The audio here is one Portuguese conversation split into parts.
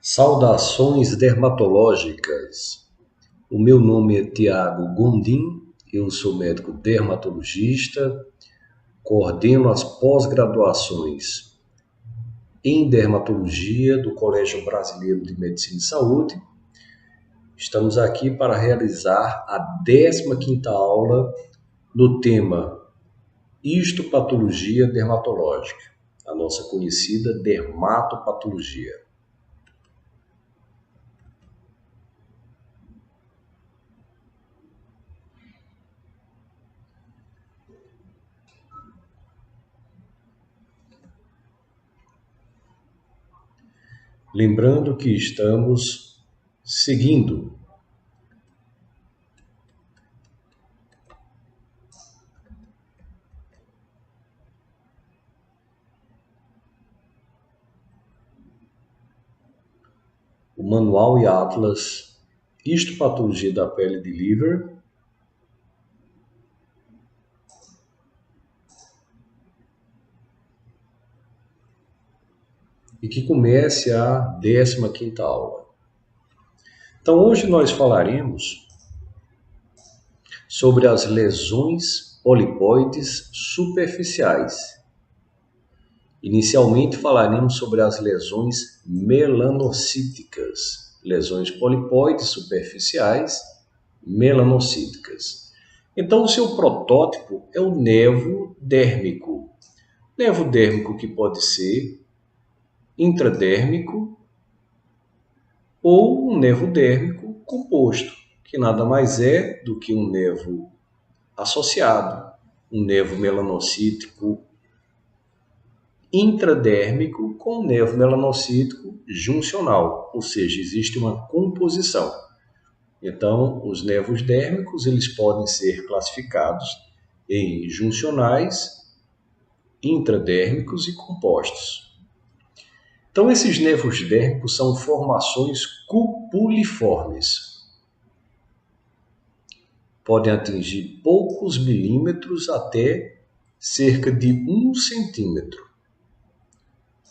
Saudações dermatológicas. O meu nome é Tiago Gondim, eu sou médico dermatologista, coordeno as pós-graduações em dermatologia do Colégio Brasileiro de Medicina e Saúde. Estamos aqui para realizar a 15ª aula no tema histopatologia dermatológica, a nossa conhecida dermatopatologia. Lembrando que estamos seguindo o Manual e Atlas Histopatologia da Pele de Liver, e que comece a 15ª aula. Então, hoje nós falaremos sobre as lesões polipoides superficiais. Inicialmente falaremos sobre as lesões melanocíticas, lesões polipoides superficiais melanocíticas. Então, o seu protótipo é o nevo dérmico. Nevo dérmico que pode ser intradérmico ou um nevo dérmico composto, que nada mais é do que um nevo associado, um nevo melanocítico intradérmico com um nevo melanocítico juncional, ou seja, existe uma composição. Então, os nevos dérmicos eles podem ser classificados em juncionais, intradérmicos e compostos. Então, esses nevos dérmicos são formações cupuliformes. Podem atingir poucos milímetros até cerca de 1 centímetro.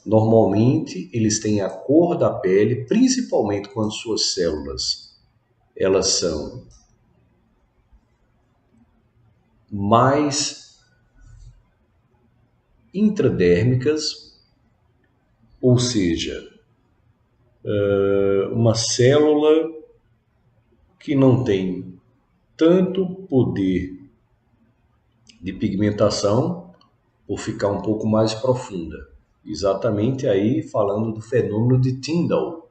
Normalmente, eles têm a cor da pele, principalmente quando suas células elas são mais intradérmicas, ou seja, uma célula que não tem tanto poder de pigmentação por ficar um pouco mais profunda. Exatamente aí falando do fenômeno de Tyndall.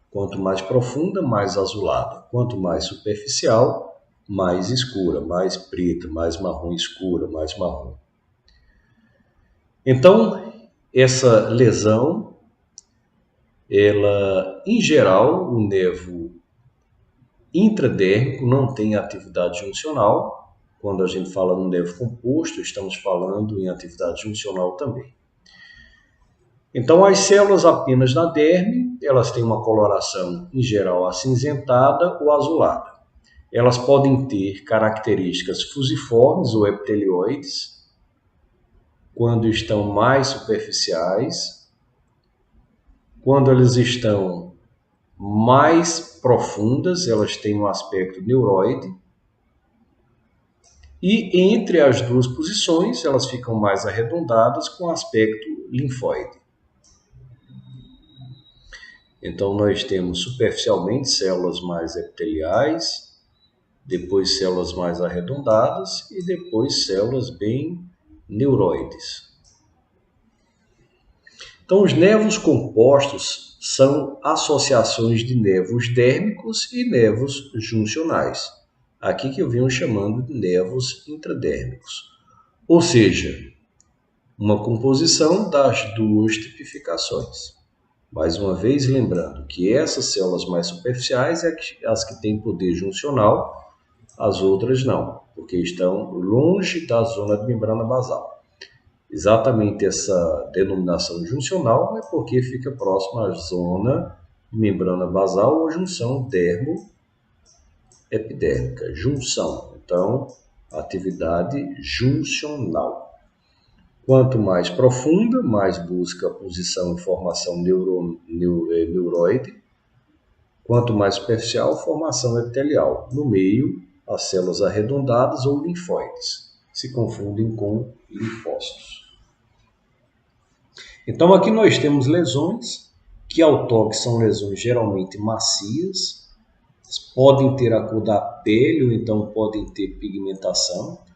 Quanto mais profunda, mais azulada. Quanto mais superficial, mais escura, mais preta, mais marrom escura, mais marrom. Então, essa lesão, ela, em geral, o nevo intradérmico não tem atividade juncional. Quando a gente fala no nevo composto, estamos falando em atividade juncional também. Então, as células apenas na derme, elas têm uma coloração, em geral, acinzentada ou azulada. Elas podem ter características fusiformes ou epitelioides, quando estão mais superficiais. Quando elas estão mais profundas, elas têm um aspecto neuroide. E entre as duas posições, elas ficam mais arredondadas com aspecto linfóide. Então, nós temos superficialmente células mais epiteliais, depois células mais arredondadas e depois células bem neuroides. Então, os nevos compostos são associações de nevos dérmicos e nevos juncionais. Aqui que eu venho chamando de nevos intradérmicos. Ou seja, uma composição das duas tipificações. Mais uma vez, lembrando que essas células mais superficiais é as que têm poder juncional, as outras não, porque estão longe da zona de membrana basal. Exatamente essa denominação juncional é porque fica próxima à zona de membrana basal ou junção dermoepidérmica. Junção, então, atividade juncional. Quanto mais profunda, mais busca a posição e formação neuroide. Quanto mais superficial, formação epitelial. No meio, as células arredondadas ou linfóides. Se confundem com linfócitos. Então, aqui nós temos lesões que, ao toque, são lesões geralmente macias, podem ter a cor da pele ou então podem ter pigmentação.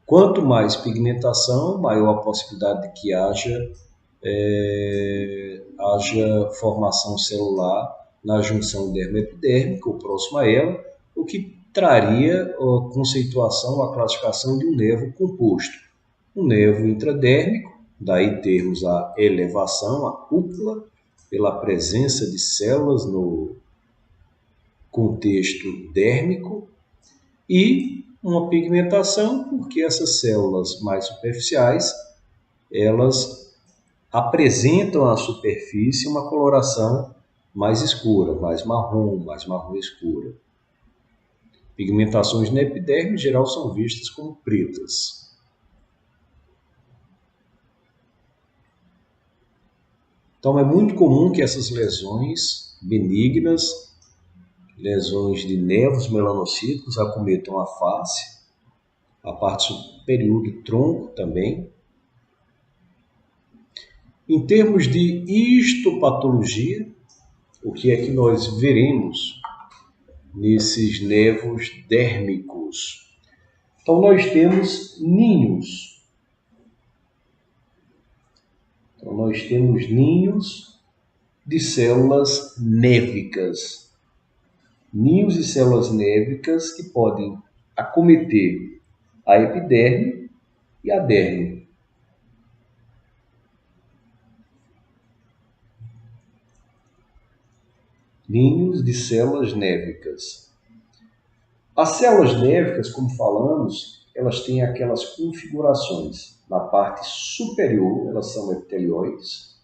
Quanto mais pigmentação, maior a possibilidade de que haja formação celular na junção dermoepidérmica ou próxima a ela, o que traria a conceituação, a classificação de um nervo composto. Um nervo intradérmico, daí termos a elevação, a cúpula, pela presença de células no contexto dérmico, e uma pigmentação, porque essas células mais superficiais, elas apresentam à superfície uma coloração mais escura, mais marrom escura. Pigmentações na epiderme, em geral, são vistas como pretas. Então, é muito comum que essas lesões benignas, lesões de nervos melanocíticos, acometam a face, a parte superior do tronco também. Em termos de histopatologia, o que é que nós veremos nesses nervos dérmicos? Então, nós temos ninhos. De células névicas. Ninhos de células névicas que podem acometer a epiderme e a derme. Ninhos de células névicas. As células névicas, como falamos, elas têm aquelas configurações. Na parte superior, elas são epitelioides.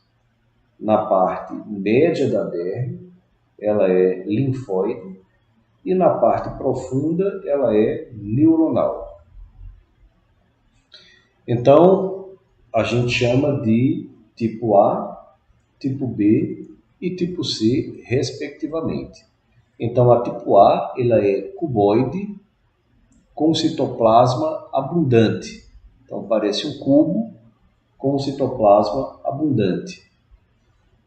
Na parte média da derme, ela é linfóide. E na parte profunda, ela é neuronal. Então, a gente chama de tipo A, tipo B e tipo C, respectivamente. Então, a tipo A, ela é cuboide, com citoplasma abundante. Então, parece um cubo com citoplasma abundante,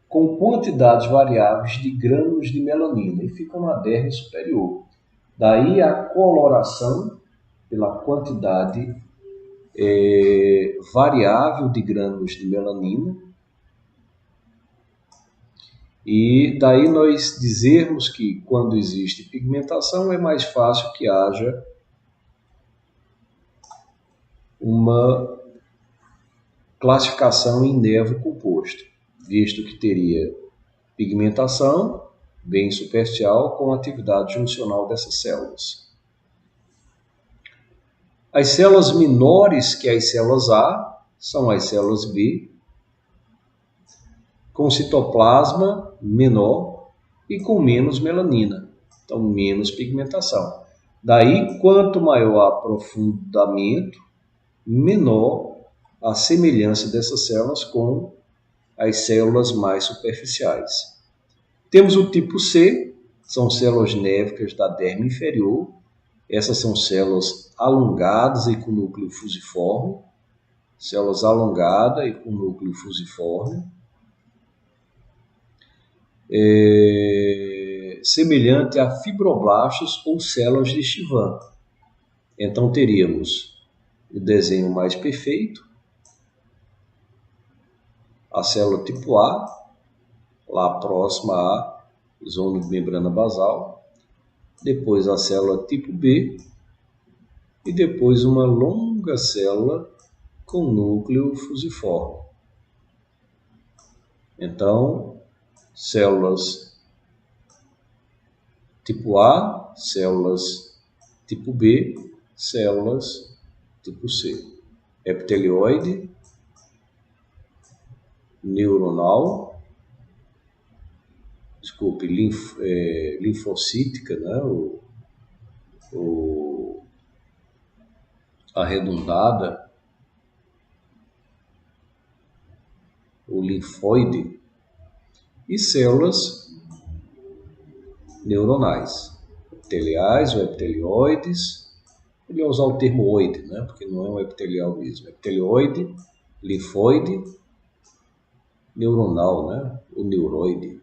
com quantidades variáveis de grânulos de melanina, e ficam na derme superior. Daí a coloração pela quantidade variável de grânulos de melanina. E daí nós dizermos que quando existe pigmentação é mais fácil que haja uma classificação em nervo composto, visto que teria pigmentação bem superficial com atividade juncional dessas células. As células menores que as células A são as células B, com citoplasma menor e com menos melanina, então menos pigmentação. Daí, quanto maior o aprofundamento, menor a semelhança dessas células com as células mais superficiais. Temos o tipo C, são células névicas da derme inferior. Essas são células alongadas e com núcleo fusiforme. Células alongadas e com núcleo fusiforme. Semelhante a fibroblastos ou células de Schwann. Então, teríamos o desenho mais perfeito, a célula tipo A, lá próxima à zona de membrana basal, depois a célula tipo B e depois uma longa célula com núcleo fusiforme. Então, células tipo A, células tipo B, células tipo C. Epitelioide, neuronal, linfocítica, né? Arredondada, o linfóide, e células neuronais, epiteliais ou epitelioides. Ele ia usar o termo oide, né? Porque não é um epitelial mesmo. Epitelioide, linfóide, neuronal, né? O neuroide.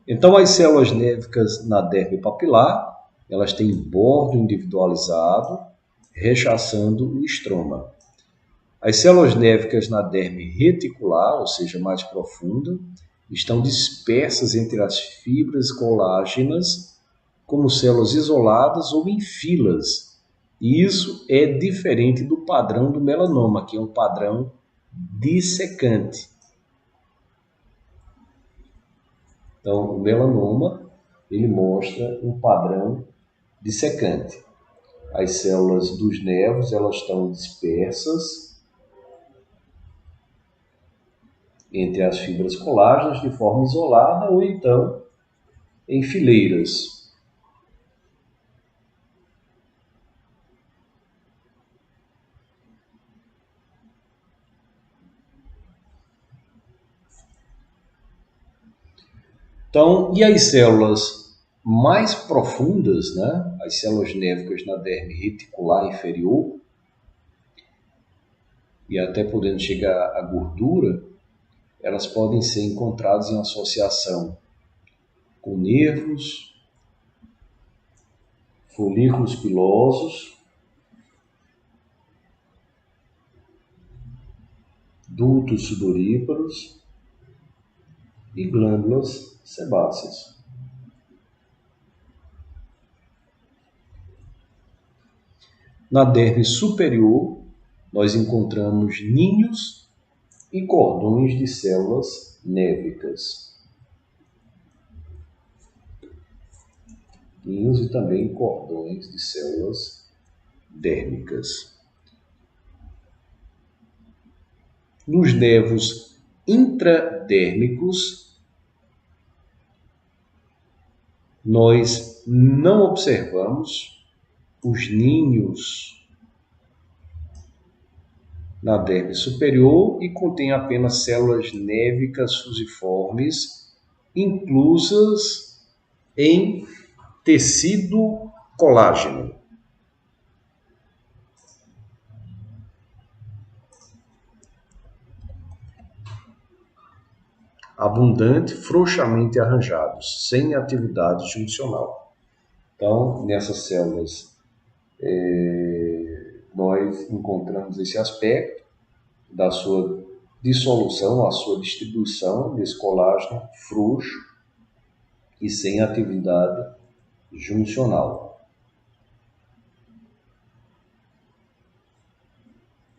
Então, as células névicas na derme papilar, elas têm bordo individualizado, rechaçando o estroma. As células névicas na derme reticular, ou seja, mais profunda, estão dispersas entre as fibras colágenas como células isoladas ou em filas. E isso é diferente do padrão do melanoma, que é um padrão dissecante. Então, o melanoma, ele mostra um padrão dissecante. As células dos nervos, elas estão dispersas entre as fibras colágenas de forma isolada ou então em fileiras. Então, e as células mais profundas, né? As células névicas na derme reticular inferior, e até podendo chegar à gordura, elas podem ser encontradas em associação com nervos, folículos pilosos, dutos sudoríparos e glândulas sebáceas. Na derme superior, nós encontramos ninhos e cordões de células névicas. Ninhos e também cordões de células dérmicas. Nos nervos intradérmicos, nós não observamos os ninhos na derme superior e contém apenas células névicas fusiformes, inclusas em tecido colágeno. Abundante, frouxamente arranjados, sem atividade juncional. Então, nessas células, nós encontramos esse aspecto da sua dissolução, a sua distribuição desse colágeno frouxo e sem atividade juncional.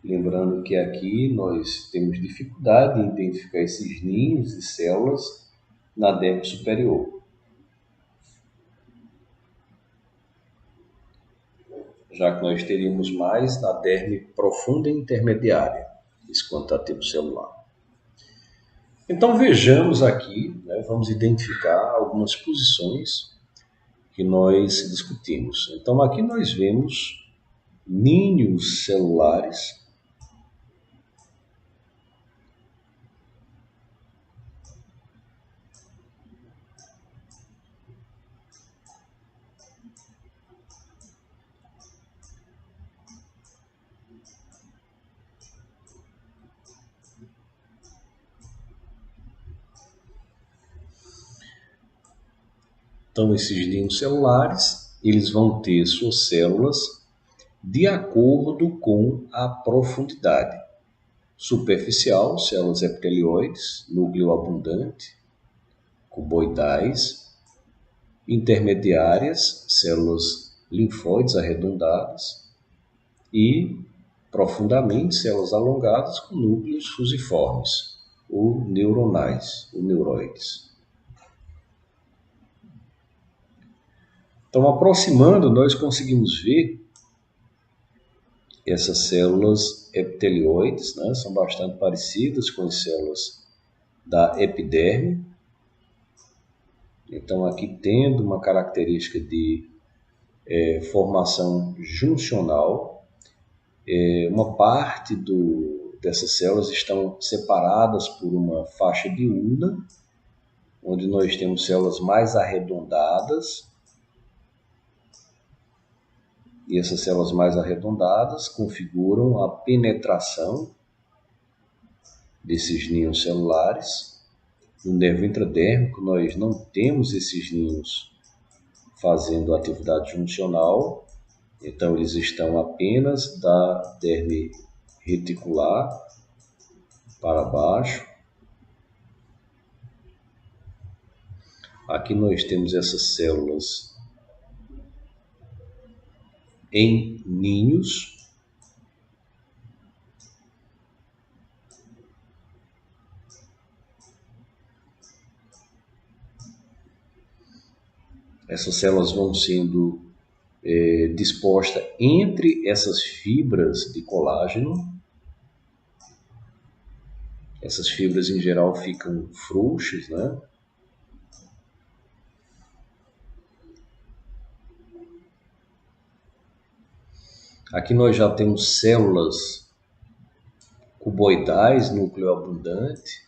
Lembrando que aqui nós temos dificuldade em identificar esses ninhos e células na derme superior. Já que nós teríamos mais na derme profunda e intermediária, esse quantitativo celular. Então vejamos aqui, né, vamos identificar algumas posições que nós discutimos. Então aqui nós vemos ninhos celulares Então, esses ninhos celulares, eles vão ter suas células de acordo com a profundidade. Superficial, células epitelioides, núcleo abundante, cuboidais. Intermediárias, células linfóides arredondadas. E, profundamente, células alongadas com núcleos fusiformes, ou neuronais, ou neuroides. Então, aproximando, nós conseguimos ver essas células epitelioides, né? São bastante parecidas com as células da epiderme. Então, aqui tendo uma característica de formação juncional, Uma parte dessas células estão separadas por uma faixa de Una, onde nós temos células mais arredondadas, e essas células mais arredondadas configuram a penetração desses ninhos celulares. No nervo intradérmico, nós não temos esses ninhos fazendo atividade juncional, então eles estão apenas da derme reticular para baixo. Aqui nós temos essas células em ninhos. Essas células vão sendo dispostas entre essas fibras de colágeno. Essas fibras em geral ficam frouxas, né? Aqui nós já temos células cuboidais, núcleo abundante,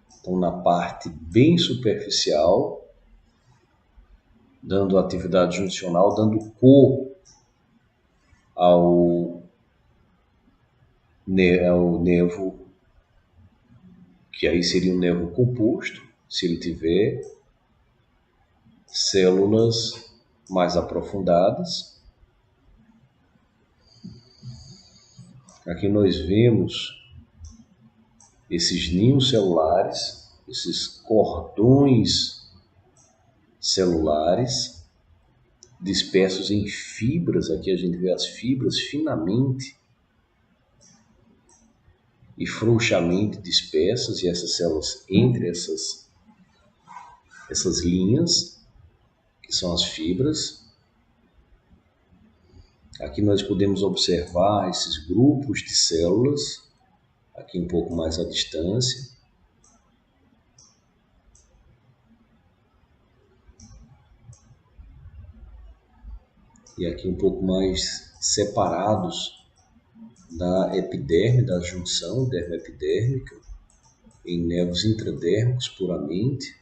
estão na parte bem superficial, dando atividade juncional, dando cor ao nervo, que aí seria um nervo composto, se ele tiver células mais aprofundadas. Aqui nós vemos esses ninhos celulares, esses cordões celulares dispersos em fibras. Aqui a gente vê as fibras finamente e frouxamente dispersas, e essas células entre essas linhas, que são as fibras. Aqui nós podemos observar esses grupos de células, aqui um pouco mais à distância. E aqui um pouco mais separados da epiderme, da junção dermo-epidérmica, em nervos intradérmicos puramente.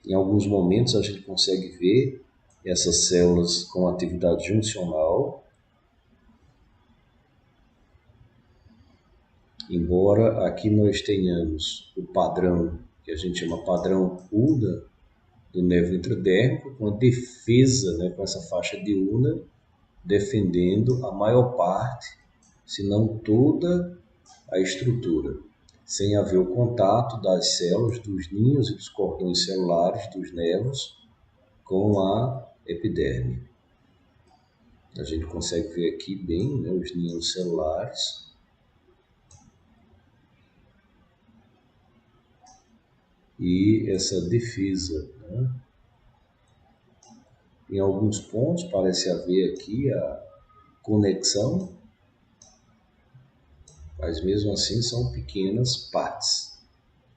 Em alguns momentos a gente consegue ver essas células com atividade juncional, embora aqui nós tenhamos o padrão, que a gente chama padrão Una, do nervo intradérmico, com a defesa, né, com essa faixa de Una, defendendo a maior parte, se não toda a estrutura, sem haver o contato das células, dos ninhos e dos cordões celulares dos nervos com a epiderme. A gente consegue ver aqui bem, né, os ninhos celulares. E essa defesa, né? Em alguns pontos parece haver aqui a conexão, mas mesmo assim são pequenas partes.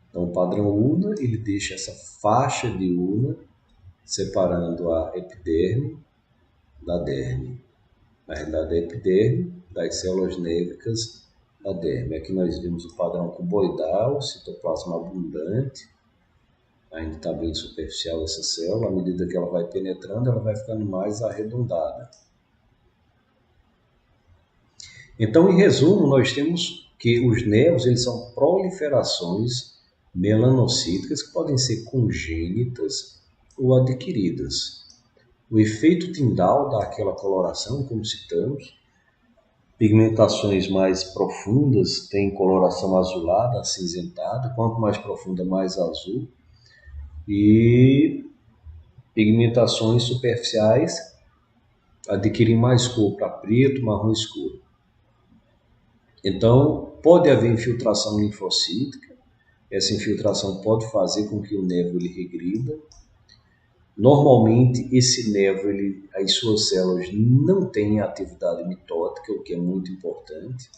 Então o padrão Una, ele deixa essa faixa de Una separando a epiderme da derme. Na realidade, a epiderme das células nérvicas da derme. Aqui nós vemos o padrão cuboidal, citoplasma abundante. Ainda está bem superficial essa célula. À medida que ela vai penetrando, ela vai ficando mais arredondada. Então, em resumo, nós temos que os nervos, eles são proliferações melanocíticas que podem ser congênitas ou adquiridas. O efeito Tyndall dá aquela coloração, como citamos. Pigmentações mais profundas têm coloração azulada, acinzentada. Quanto mais profunda, mais azul. E pigmentações superficiais adquirem mais cor para preto, marrom escuro. Então, pode haver infiltração linfocítica. Essa infiltração pode fazer com que o nervo ele regrida. Normalmente, esse nervo, as suas células não têm atividade mitótica, o que é muito importante.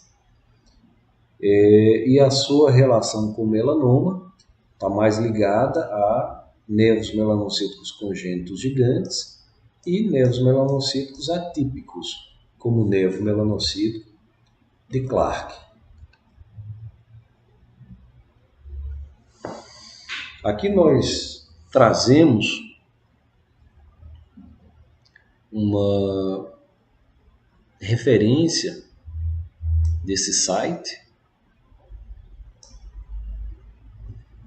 E a sua relação com o melanoma está mais ligada a nervos melanocíticos congênitos gigantes e nevos melanocíticos atípicos, como o nevo melanocítico de Clark. Aqui nós trazemos uma referência desse site,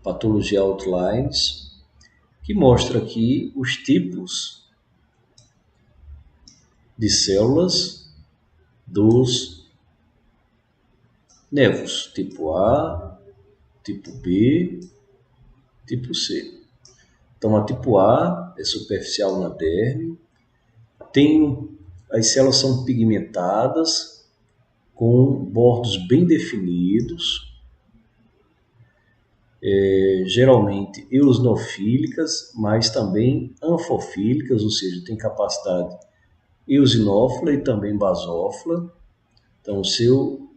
Pathology Outlines, que mostra aqui os tipos de células dos nevos, tipo A, tipo B, tipo C. Então, a tipo A é superficial na derme, as células são pigmentadas, com bordos bem definidos, geralmente eosinofílicas, mas também anfofílicas, ou seja, tem capacidade eosinófila e também basófila. Então, o seu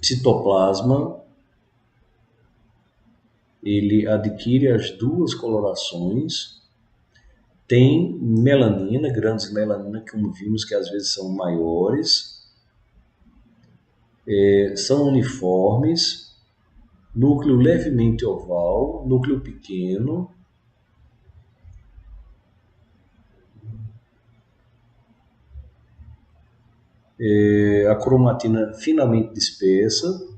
citoplasma ele adquire as duas colorações, tem melanina, grandes de melanina, como vimos que às vezes são maiores, são uniformes, núcleo levemente oval, núcleo pequeno, a cromatina finamente dispersa,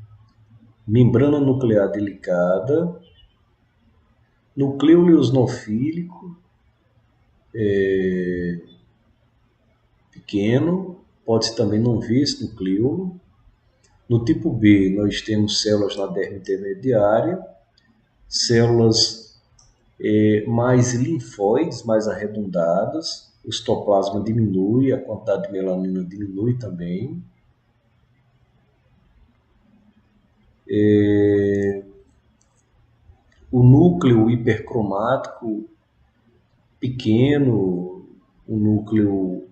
membrana nuclear delicada, nucleolo eosinofílico pequeno, pode-se também não ver esse nucleolo. No tipo B, nós temos células na derme intermediária, células mais linfóides, mais arredondadas, o citoplasma diminui, a quantidade de melanina diminui também. O núcleo hipercromático pequeno, o núcleo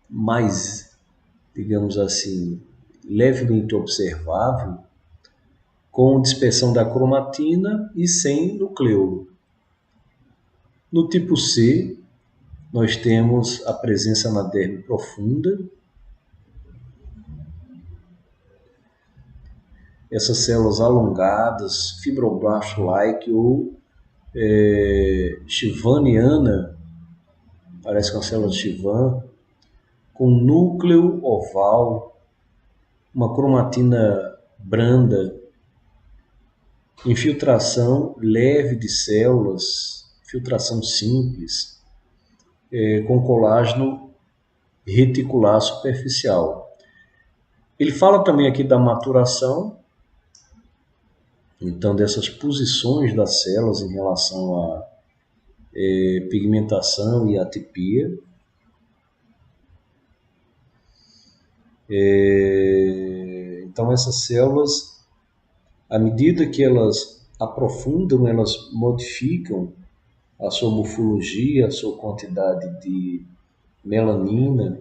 mais, digamos assim, levemente observável, com dispersão da cromatina e sem nucleolo. No tipo C, nós temos a presença na derme profunda. Essas células alongadas, fibroblasto-like ou chivaniana, parece com a célula de Chivan, com núcleo oval, uma cromatina branda, infiltração leve de células, filtração simples, com colágeno reticular superficial. Ele fala também aqui da maturação, então dessas posições das células em relação à pigmentação e atipia. Então essas células, à medida que elas aprofundam, elas modificam a sua morfologia, a sua quantidade de melanina.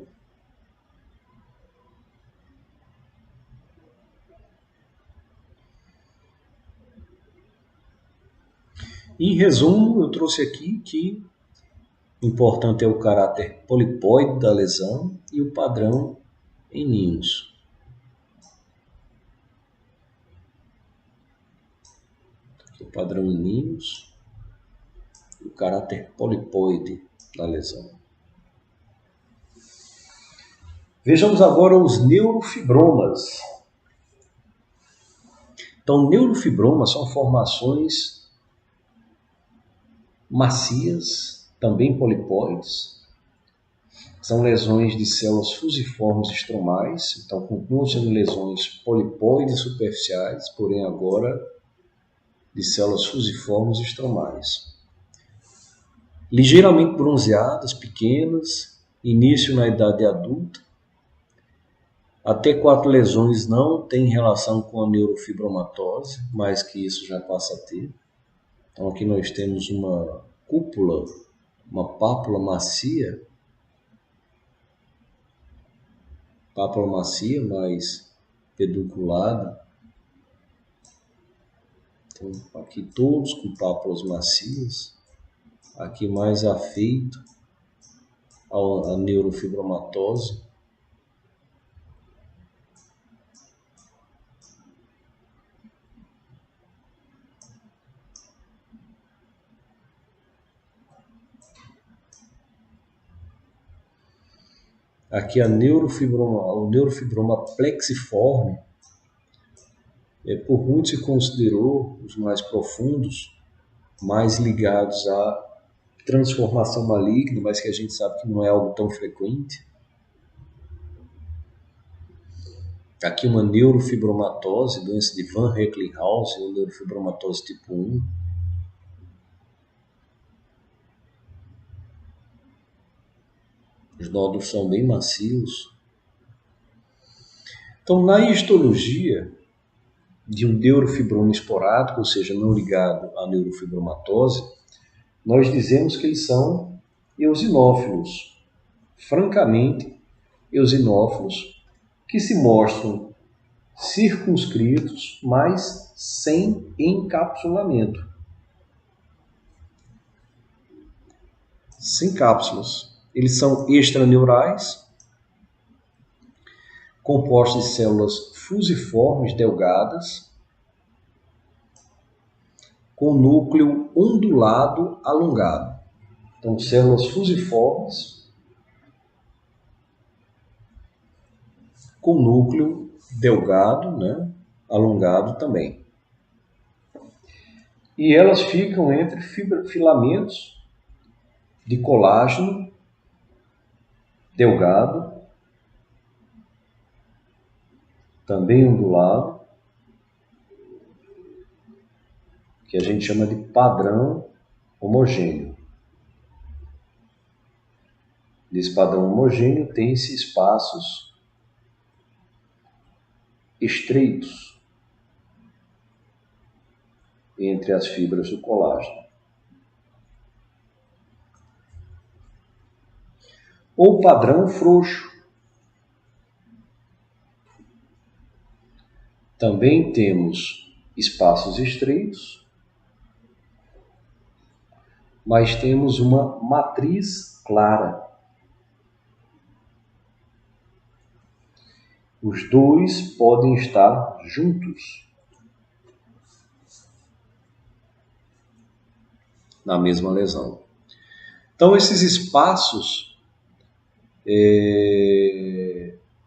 Em resumo, eu trouxe aqui que importante é o caráter polipóide da lesão e o padrão em ninhos. Aqui o padrão em ninhos e o caráter polipóide da lesão. Vejamos agora os neurofibromas. Então, neurofibromas são formações macias, também polipóides. São lesões de células fusiformes estromais, então continuam sendo lesões polipóides superficiais, porém agora de células fusiformes estromais. Ligeiramente bronzeadas, pequenas, início na idade adulta. Até 4 lesões não têm relação com a neurofibromatose, mais que isso já passa a ter. Então aqui nós temos uma cúpula, uma pápula macia mais pedunculada. Então, aqui todos com pápulas macias, aqui mais afeito à neurofibromatose. Aqui o neurofibroma plexiforme, por muitos se considerou os mais profundos, mais ligados à transformação maligna, mas que a gente sabe que não é algo tão frequente. Aqui uma neurofibromatose, doença de Van Recklinghausen, ou neurofibromatose tipo 1. Os nódulos são bem macios. Então, na histologia de um neurofibroma esporádico, ou seja, não ligado à neurofibromatose, nós dizemos que eles são eosinófilos, francamente eosinófilos, que se mostram circunscritos, mas sem encapsulamento. Sem cápsulas. Eles são extraneurais, compostos de células fusiformes delgadas, com núcleo ondulado alongado. Então, células fusiformes com núcleo delgado, né, alongado também. E elas ficam entre filamentos de colágeno delgado, também ondulado, que a gente chama de padrão homogêneo. Nesse padrão homogêneo tem-se espaços estreitos entre as fibras do colágeno. Ou padrão frouxo. Também temos espaços estreitos, mas temos uma matriz clara. Os dois podem estar juntos na mesma lesão. Então, esses espaços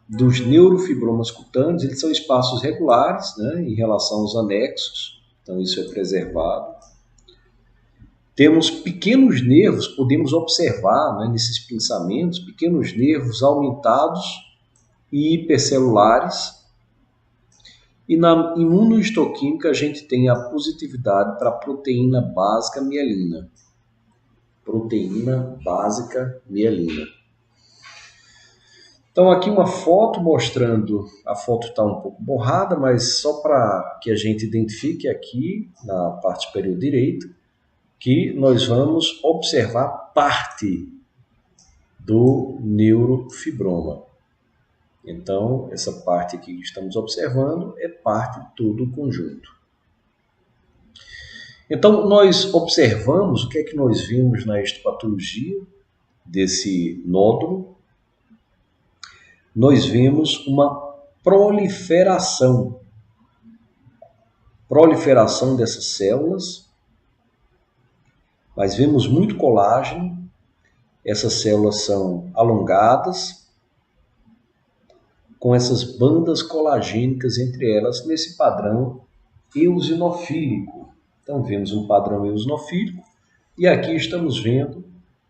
dos neurofibromas cutâneos, eles são espaços regulares, né, em relação aos anexos, então isso é preservado. Temos pequenos nervos, podemos observar, né, nesses pinçamentos, pequenos nervos aumentados e hipercelulares. E na imunohistoquímica a gente tem a positividade para a proteína básica mielina. Proteína básica mielina. Então aqui uma foto mostrando, a foto está um pouco borrada, mas só para que a gente identifique aqui na parte superior direita, que nós vamos observar parte do neurofibroma. Então, essa parte aqui que estamos observando é parte de todo o conjunto. Então, nós observamos o que é que nós vimos na histopatologia desse nódulo. Nós vimos uma proliferação dessas células, mas vemos muito colágeno. Essas células são alongadas, com essas bandas colagênicas entre elas, nesse padrão eosinofílico. Então, vemos um padrão eosinofílico, e aqui estamos vendo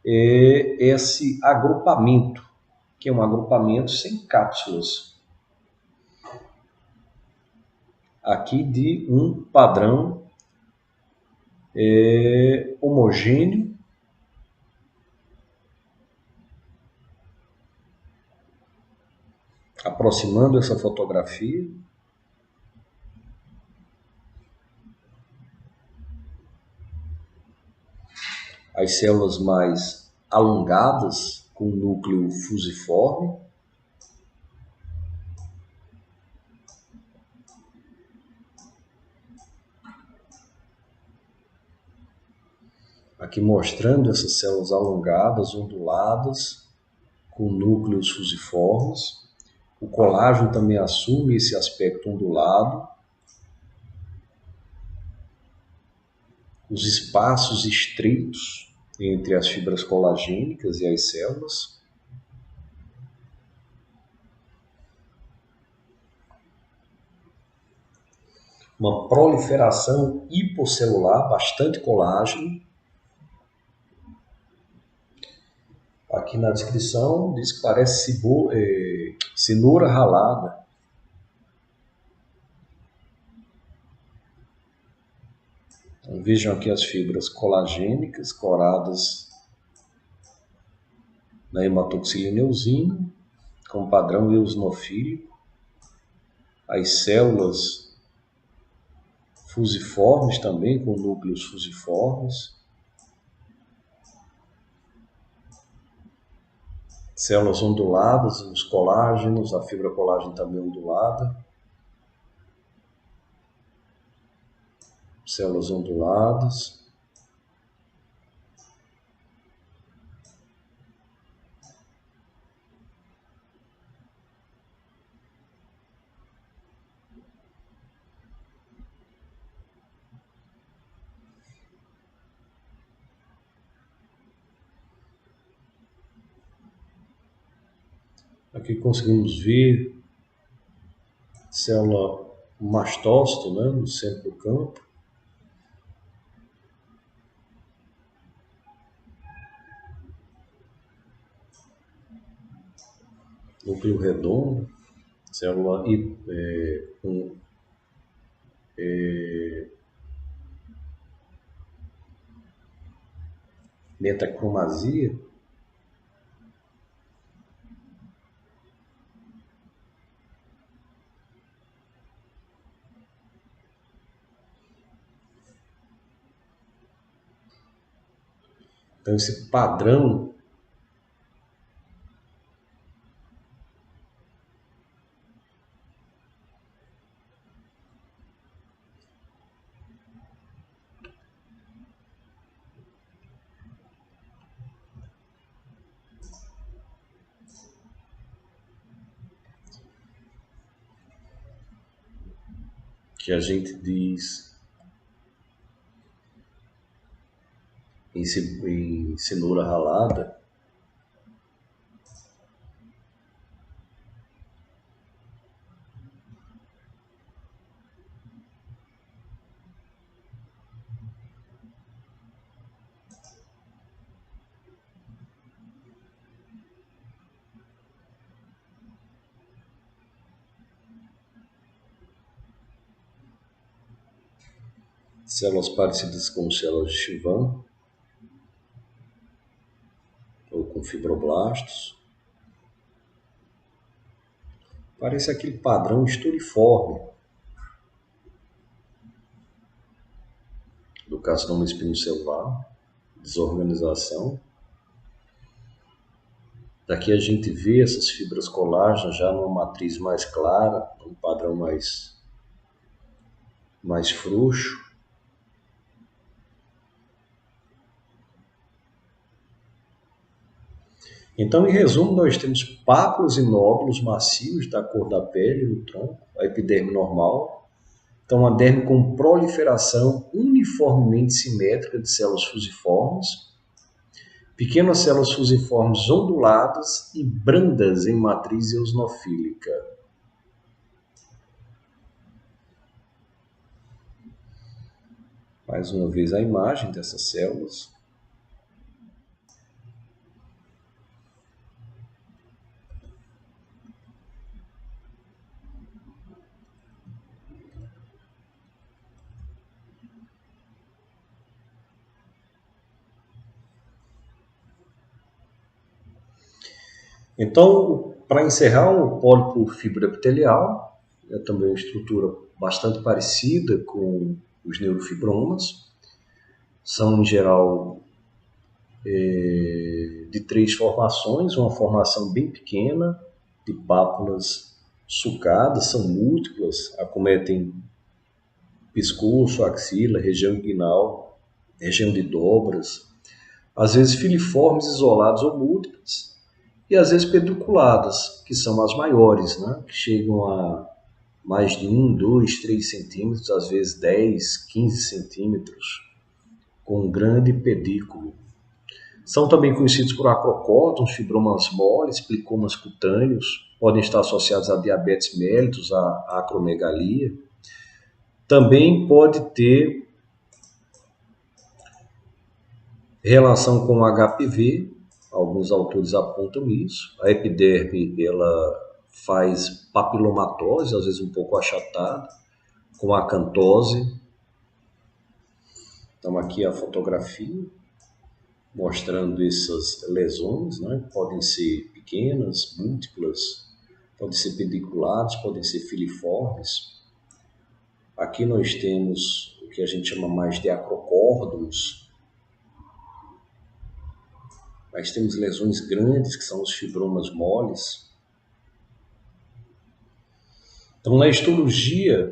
esse agrupamento, que é um agrupamento sem cápsulas. Aqui de um padrão homogêneo, aproximando essa fotografia. As células mais alongadas, com núcleo fusiforme. Aqui mostrando essas células alongadas, onduladas, com núcleos fusiformes. O colágeno também assume esse aspecto ondulado. Os espaços estreitos entre as fibras colagênicas e as células. Uma proliferação hipocelular, bastante colágeno. Aqui na descrição diz que parece cenoura ralada. Então, vejam aqui as fibras colagênicas coradas na hematoxilina eosina, com padrão eosinofílico. As células fusiformes também, com núcleos fusiformes. Células onduladas, os colágenos, a fibra colágeno também ondulada. Células onduladas. Aqui conseguimos ver célula mastócito, né, no centro do campo. Núcleo redondo, célula com metacromasia. Então, esse padrão que a gente diz em cenoura ralada, células parecidas com células de Schwann, ou com fibroblastos. Parece aquele padrão esturiforme do carcinoma espinocelular, desorganização. Daqui a gente vê essas fibras colágenas já numa matriz mais clara, um padrão mais frouxo. Então, em resumo, nós temos pápulas e nódulos macios da cor da pele no tronco, a epiderme normal. Então, uma derme com proliferação uniformemente simétrica de células fusiformes, pequenas células fusiformes onduladas e brandas em matriz eosinofílica. Mais uma vez a imagem dessas células. Então, para encerrar, o pólipo fibroepitelial é também uma estrutura bastante parecida com os neurofibromas. São, em geral, de 3 formações, uma formação bem pequena, de pápulas sulcadas, são múltiplas, acometem pescoço, axila, região inguinal, região de dobras, às vezes filiformes isoladas ou múltiplas, e às vezes pedunculadas, que são as maiores, né? Que chegam a mais de 1, 2, 3 centímetros, às vezes 10, 15 centímetros, com um grande pedículo. São também conhecidos por acrocótons, fibromas moles, plicomas cutâneos, podem estar associados a diabetes mellitus, a acromegalia. Também pode ter relação com o HPV, alguns autores apontam isso. A epiderme, ela faz papilomatose, às vezes um pouco achatada, com acantose. Então aqui a fotografia mostrando essas lesões, né? Podem ser pequenas, múltiplas, podem ser pediculadas, podem ser filiformes. Aqui nós temos o que a gente chama mais de acrocórdons, mas temos lesões grandes, que são os fibromas moles. Então, na histologia,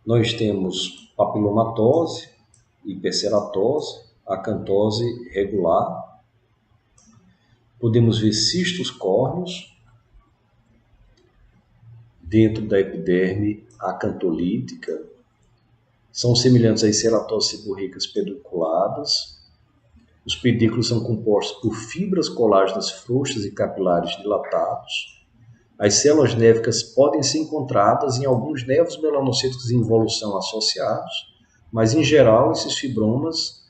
nós temos papilomatose, hiperceratose, acantose regular. Podemos ver cistos córneos dentro da epiderme acantolítica. São semelhantes às ceratoses seborreicas pedunculadas. Os pedículos são compostos por fibras colágenas frouxas e capilares dilatados. As células névicas podem ser encontradas em alguns nevos melanocíticos em involução associados, mas em geral esses fibromas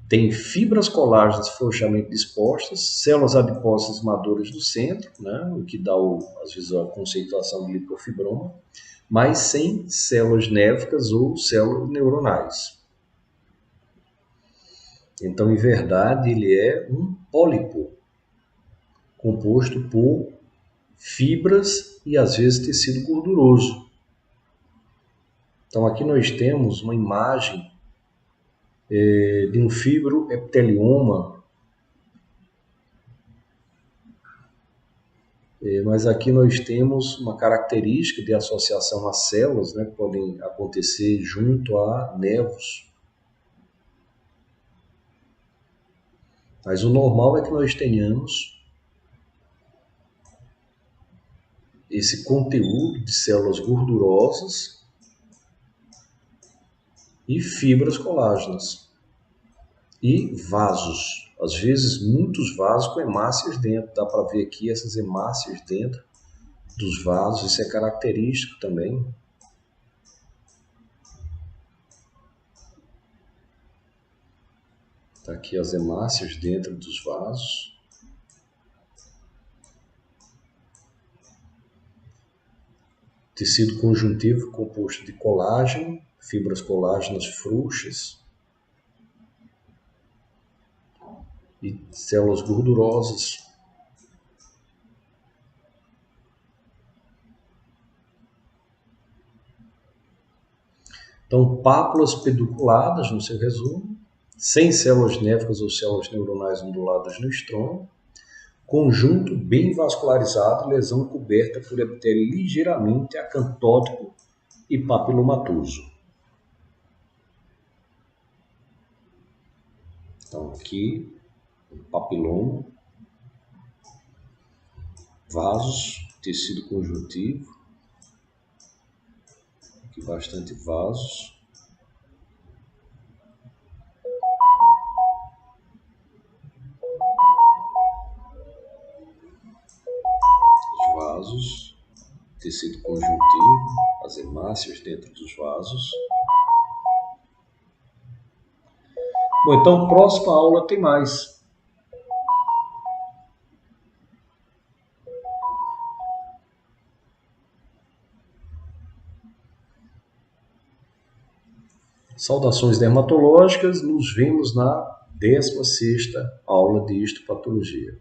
têm fibras colágenas frouxamente dispostas, células adiposas maduras do centro, né, o que dá às vezes a conceituação de lipofibroma, mas sem células névicas ou células neuronais. Então, em verdade, ele é um pólipo composto por fibras e às vezes tecido gorduroso. Então aqui nós temos uma imagem de um fibroepitelioma, mas aqui nós temos uma característica de associação a células, né, que podem acontecer junto a nevos. Mas o normal é que nós tenhamos esse conteúdo de células gordurosas e fibras colágenas e vasos, às vezes muitos vasos com hemácias dentro. Dá para ver aqui essas hemácias dentro dos vasos, isso é característico também. Está aqui as hemácias dentro dos vasos. Tecido conjuntivo composto de colágeno, fibras colágenas frouxas e células gordurosas. Então, pápulas pedunculadas, no seu resumo, sem células névicas ou células neuronais onduladas no estrônio, conjunto bem vascularizado, lesão coberta por epitélio ligeiramente acantótico e papilomatoso. Então aqui, um papiloma, vasos, tecido conjuntivo, aqui bastante vasos. Vasos, tecido conjuntivo, as hemácias dentro dos vasos. Bom, então próxima aula tem mais. Saudações dermatológicas, nos vemos na 16ª aula de histopatologia.